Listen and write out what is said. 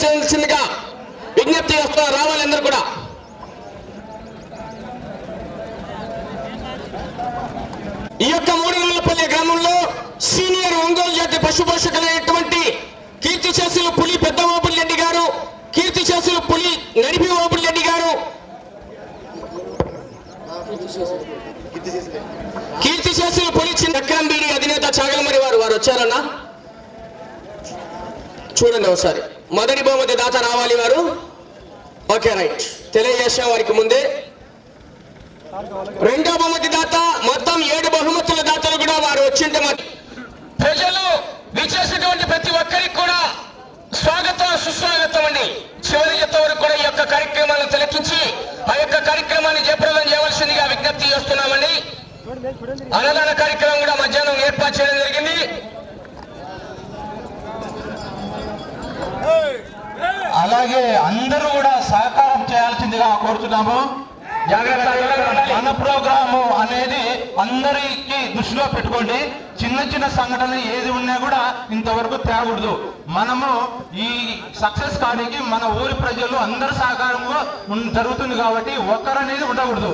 తెలియజేయాల్సిందిగా విజ్ఞప్తి చేస్తున్నారు. రావాలి అందరూ కూడా. ఈ యొక్క మూడుగొల్లపల్లి గ్రామంలో సీనియర్ ఒంగోలు జాతి పశు పోషకులైనటువంటి కీర్తి చేసులు పులి పెద్ద ఓబుల్రెడ్డి గారు, కీర్తి చేసులు పులి నడిపి ఓబుల్రెడ్డి గారు, కీర్తి చేసులు పులి చక్రం బీడి అధినేత చాగలమరి వారు వచ్చారన్నా చూడండి ఒకసారి. మొదటి బహుమతి దాత రావాలి వారు. ఓకే రైట్, తెలియజేసే వారికి ముందే రెండో బహుమతి దాత, మొత్తం 7 బహుమతుల దాతలు కూడా వారు వచ్చింటే ప్రజలు విచ్చేసినటువంటి ప్రతి ఒక్కరికి కూడా స్వాగతం సుస్వాగతం అండి. చివరి జత వరకు కూడా ఈ యొక్క కార్యక్రమాలను తిలకించి ఆ యొక్క కార్యక్రమాన్ని జయప్రదం చేయవలసిందిగా విజ్ఞప్తి చేస్తున్నామండి. అన్నదాన కార్యక్రమం కూడా మధ్యాహ్నం ఏర్పాటు చేయడం జరిగింది. అలాగే అందరూ కూడా సహకారం చేయాల్సిందిగా కోరుతున్నాము. మన ప్రోగ్రాము అనేది అందరికి దృష్టిలో పెట్టుకోండి. చిన్న చిన్న సంఘటనలు ఏది ఉన్నా కూడా ఇంతవరకు తేకూడదు. మనము ఈ సక్సెస్ కానికి మన ఊరి ప్రజలు అందరి సహకారంగా జరుగుతుంది కాబట్టి ఒక్కరనేది ఉండకూడదు.